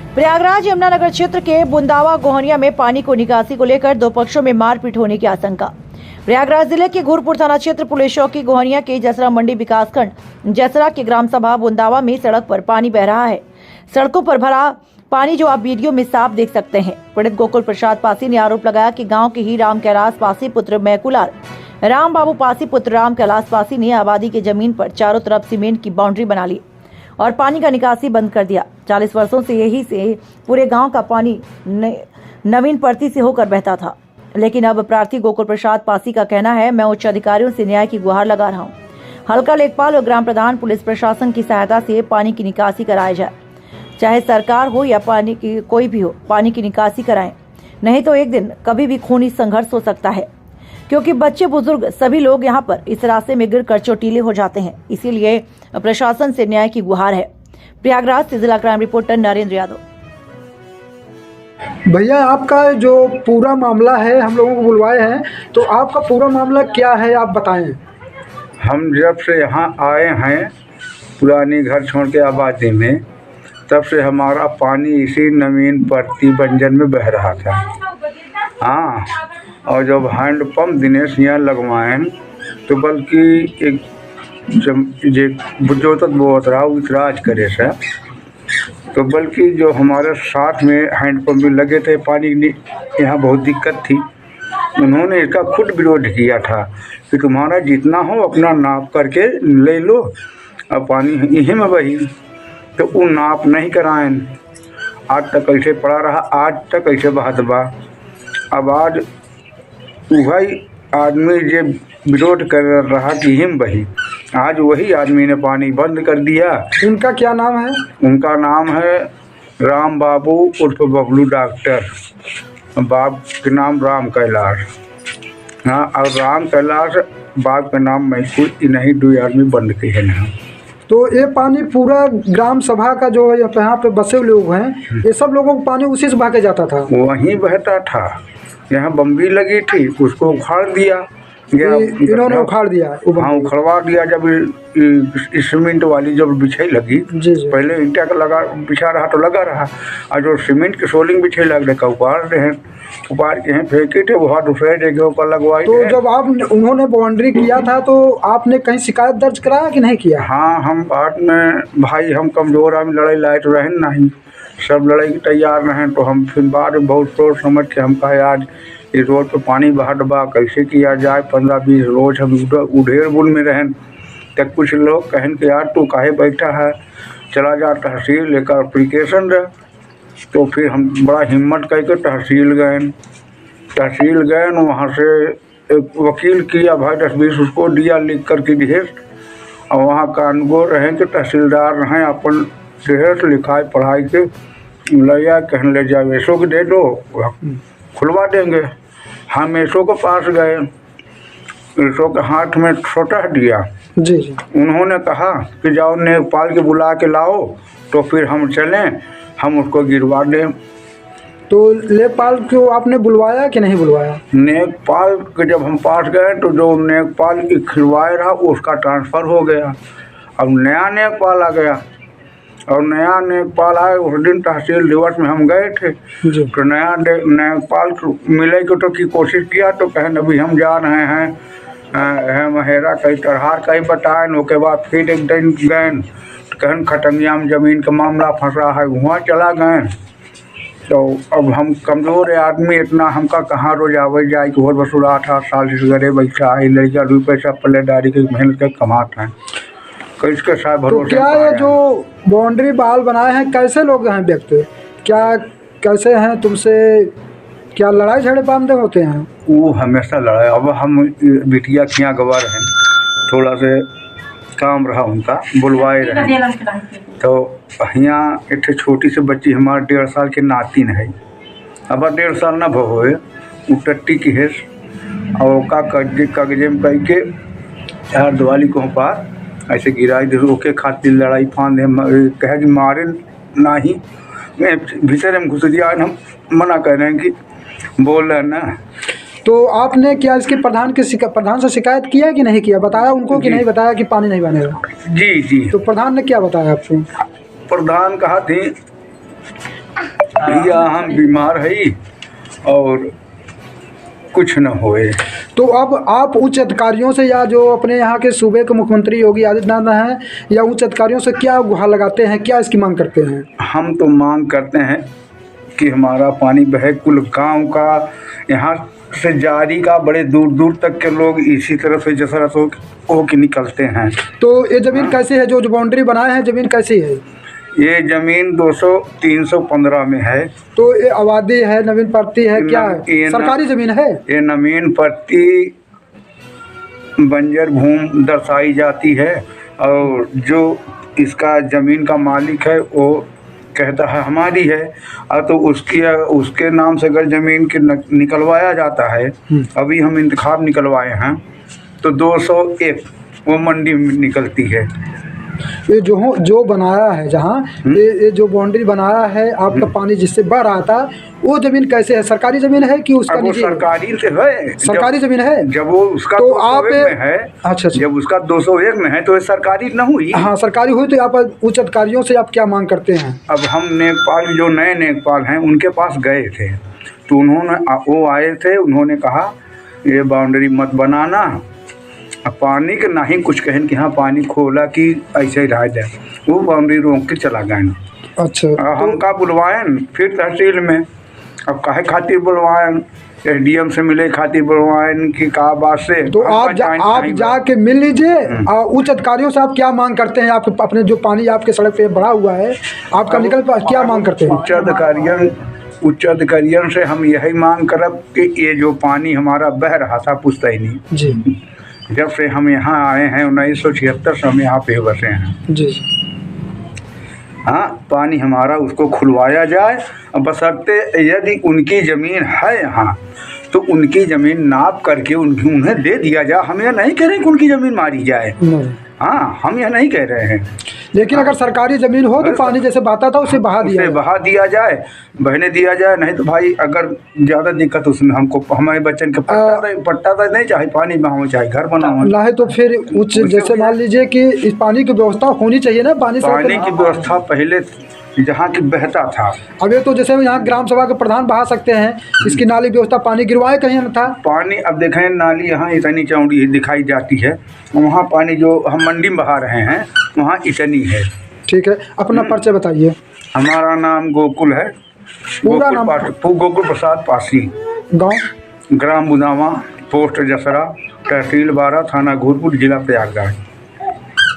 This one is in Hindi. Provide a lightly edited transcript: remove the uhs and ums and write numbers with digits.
प्रयागराज यमुनानगर क्षेत्र के बुंदावा गोहनिया में पानी को निकासी को लेकर दो पक्षों में मारपीट होने की आशंका। प्रयागराज जिले के घूरपुर थाना क्षेत्र पुलिस चौकी गोहनिया के जसरा मंडी विकासखंड जसरा के ग्राम सभा बुंदावा में सड़क पर पानी बह रहा है। सड़कों पर भरा पानी जो आप वीडियो में साफ देख सकते हैं। पीड़ित गोकुल प्रसाद पासी ने आरोप लगाया कि गांव के ही राम कैलाश पासी पुत्र मैकुलाल राम बाबू पासी पुत्र राम कैलाश पासी ने आबादी की जमीन पर चारों तरफ सीमेंट की बाउंड्री बना ली और पानी का निकासी बंद कर दिया। 40 वर्षों से यही से पूरे गांव का पानी नवीन परती से होकर बहता था, लेकिन अब प्रार्थी गोकुल प्रसाद पासी का कहना है, मैं उच्च अधिकारियों से न्याय की गुहार लगा रहा हूं। हल्का लेखपाल और ग्राम प्रधान पुलिस प्रशासन की सहायता से पानी की निकासी कराई जाए, चाहे सरकार हो या पानी की कोई भी हो, पानी की निकासी कराएं, नहीं तो एक दिन कभी भी खूनी संघर्ष हो सकता है, क्योंकि बच्चे बुजुर्ग सभी लोग यहाँ पर इस रास्ते में गिरकर चोटीले हो जाते हैं। इसीलिए प्रशासन से न्याय की गुहार है। प्रयागराज से जिला क्राइम रिपोर्टर नरेंद्र यादव। भैया, आपका जो पूरा मामला है, हम लोगों को बुलवाए हैं, तो आपका पूरा मामला क्या है, आप बताएं। हम जब से यहाँ आए हैं पुरानी घर छोड़ के आबादी में, तब से हमारा पानी इसी नवीन परती बंजर में बह रहा था। हाँ, और जब हैंड पंप दिनेश यहाँ लगवाएं तो बल्कि एक जो तक वो उतरा इतराज करे से, तो बल्कि जो हमारे साथ में हैंड पंप भी लगे थे, पानी यहाँ बहुत दिक्कत थी, उन्होंने इसका खुद विरोध किया था कि तुम्हारा जितना हो अपना नाप करके ले लो, अब पानी यहीं में बही। तो वो नाप नहीं कराएं, आज तक ऐसे पड़ा रहा, आज तक ऐसे बहत बा। अब आज वही आदमी जो विरोध कर रहा कि हिम बही, आज वही आदमी ने पानी बंद कर दिया। उनका क्या नाम है? उनका नाम है राम बाबू उर्फ बबलू डॉक्टर, बाप के नाम राम कैलाश। हाँ, और राम कैलाश बाप का नाम मैं कोई नहीं, दो आदमी बंद किए ना। तो ये पानी पूरा ग्राम सभा का जो यहाँ पे बसे लोग हैं, ये सब लोगों को पानी उसी से बहा के जाता था, वहीं बहता था। यहाँ बम्बी लगी थी, उसको उखाड़ दिया, इन्होंने उखाड़ दिया। हाँ, उखड़वा दिया। जब सीमेंट वाली जब बिछाई लगी, जी। पहले ईंटा का लगा बिछा रहा तो लगा रहा, और जो सीमेंट की सोलिंग बिछाई लग रहा उपाड़ के हैं फेंके थे, वहाँ दूसरे जगह पर लगवाई। तो जब आप उन्होंने बाउंड्री किया था तो आपने कहीं शिकायत दर्ज कराया कि नहीं किया? हाँ, हम बात में भाई हम कमजोर, हम लड़ाई लायक रहें नहीं, सब लड़ाई की तैयार रहें। तो हम फिर बाद में बहुत सोच समझ के हम कहे आज इस रोड पर पानी बहत बा, कैसे किया जाए। 15-20 रोज हम उधेर बुल में रहें, तब कुछ लोग कहें कि यार तू काहे बैठा है, चला जा तहसील लेकर एप्लीकेशन दे। तो फिर हम बड़ा हिम्मत करके तहसील गए, वहाँ से एक वकील किया भाई 10-20 उसको दिया लिख कर के ढेर, और वहाँ कानगो रहें कि तहसीलदार रहें, अपन ढेर लिखाई पढ़ाई के लिया कहने ले जाए ऐसो के दे दो, खुलवा देंगे। हम ऐसो के पास गए, ऐसो के हाथ में छोटा दिया जी। उन्होंने कहा कि जाओ नेकपाल के बुला के लाओ, तो फिर हम चलें, हम उसको गिरवा दें। तो लेखपाल को आपने बुलवाया कि नहीं बुलवाया? नेकपाल के जब हम पास गए तो जो नेकपाल खिलवाए रहा उसका ट्रांसफ़र हो गया, अब नया नेकपाल आ गया, और नया नेकपाल आए। उस दिन तहसील दिवस में हम गए थे, तो नया नेकपाल मिले को तो की कोशिश किया, तो कहें अभी हम जा रहे हैं महेरा कई तरहार कहीं बताएं। उसके बाद फिर एक दिन गए, कहन खटंगिया में ज़मीन का मामला फंसा है, वहाँ चला गए। तो अब हम कमज़ोर आदमी, इतना हमका कहाँ रोज आवे जाए कि और बस 8 साल से घरे बैठा है, लड़का 2 पैसा पल्लेदारी की मेहनत कर कमाता है, कैसे साथ भरोसे। तो क्या ये जो बाउंड्री बहाल बनाए हैं, कैसे लोग हैं व्यक्ति, क्या कैसे हैं, तुमसे क्या लड़ाई झगड़े बांधे होते हैं? वो हमेशा लड़ाई। अब हम बिटिया खियाँ गवा रहे, थोड़ा से काम रहा उनका, बुलवाए रहे। तो यहाँ एक छोटी सी बच्ची हमारे 1.5 साल के नातिन है, अब 1.5 साल ना भोए, वो टट्टी की है, और का कागजे में कह के यार दिवाली को पार ऐसे गिराई दे, ओके खातिर लड़ाई फांद कहे कि मारे ना ही, भीतर हम घुस दिया, हम मना कर रहे हैं कि बोल रहे ना। तो आपने क्या इसके प्रधान से शिकायत किया कि नहीं किया? बताया उनको कि नहीं बताया कि पानी नहीं बनेगा? जी। तो प्रधान ने क्या बताया आपको? प्रधान कहा थी या हम बीमार है और कुछ न होए। तो अब आप उच्च अधिकारियों से या जो अपने यहाँ के सूबे के मुख्यमंत्री योगी आदित्यनाथ हैं या उच्च अधिकारियों से क्या गुहार लगाते हैं, क्या इसकी मांग करते हैं? हम तो मांग करते हैं कि हमारा पानी बहे, कुल गांव का यहाँ से जारी का बड़े दूर दूर तक के लोग इसी तरह से जसरत हो के निकलते हैं। तो ये ज़मीन कैसे है, जो बाउंड्री बनाए हैं ज़मीन कैसी है? ये ज़मीन 315 में है। तो ये आबादी है, नवीन पट्टी है, क्या है? सरकारी ज़मीन है? ये नवीन पट्टी बंजर भूमि दर्शाई जाती है और जो इसका ज़मीन का मालिक है वो कहता है हमारी है। और तो उसके नाम से अगर ज़मीन के निकलवाया जाता है, अभी हम इंतखाब निकलवाए हैं तो 201 वो मंडी में निकलती है। ये जो बनाया है जहाँ ये जो बाउंड्री बनाया है आपका पानी जिससे बह रहा था, वो जमीन कैसे है? सरकारी जमीन है कि उसका निजी? सरकारी से है। सरकारी जमीन है। जब वो उसका तो 201 आप में है, अच्छा, जब उसका 201 में है तो ये सरकारी न हुई। हाँ, सरकारी हुई। तो आप उच्च अधिकारियों से आप क्या मांग करते हैं? अब हम नेकपाल, जो नए नेकपाल हैं, उनके पास गए थे तो वो आए थे, उन्होंने कहा ये बाउंड्री मत बनाना। अब पानी के ना ही कुछ कहें कि हाँ पानी खोला कि ऐसे ही रह जाए, वो बाउंड्री रोक के चला गए। अच्छा, हम का बुलवाएं फिर तहसील में, अब काहे खातिर बुलवाएं, एसडीएम से मिले खातिर बुलवाएं कि का बात से। तो आप जाके मिल लीजिए। उच्च अधिकारियों से आप क्या मांग करते हैं? आप अपने जो पानी आपके सड़क पे भरा हुआ है आपका निकल पास, क्या मांग करते हैं? उच्च अधिकारियों से हम यही मांग करब कि ये जो पानी हमारा बह रहा था पुश्तैनी जी, जब से हम यहाँ आए हैं 1976 से हम यहाँ पे बसे हैं जी, हाँ, पानी हमारा उसको खुलवाया जाए। बशर्ते यदि उनकी ज़मीन है यहाँ तो उनकी ज़मीन नाप करके उन्हें दे दिया जाए। हम यह नहीं कह रहे कि उनकी ज़मीन मारी जाए, हाँ, हम यह नहीं कह रहे हैं। लेकिन अगर सरकारी ज़मीन हो तो पानी जैसे बहता था उसे बहा दिया जाए, बहने दिया जाए। नहीं तो भाई अगर ज़्यादा दिक्कत उसमें हमको, हमारे बच्चन के पट्टा तो नहीं चाहे, पानी बहाओ चाहे घर बनाओ नहीं, तो फिर उच्च जैसे मान लीजिए कि इस पानी की व्यवस्था होनी चाहिए ना। पानी की व्यवस्था पहले जहाँ की बहता था। अब ये तो जैसे यहाँ ग्राम सभा के प्रधान बहा सकते हैं, इसकी नाली व्यवस्था पानी गिरवाए कहीं न था पानी। अब देखें नाली यहाँ इतनी चौड़ी दिखाई जाती है, वहाँ पानी जो हम मंडी में बहा रहे हैं वहाँ इतनी है। ठीक है, अपना परिचय बताइए। हमारा नाम गोकुल है, पूरा नाम? गोकुल प्रसाद पासी, गांव ग्राम बुदावा, पोस्ट जसरा, तहसील बारा, थाना घोरपुर, जिला प्रयागराज।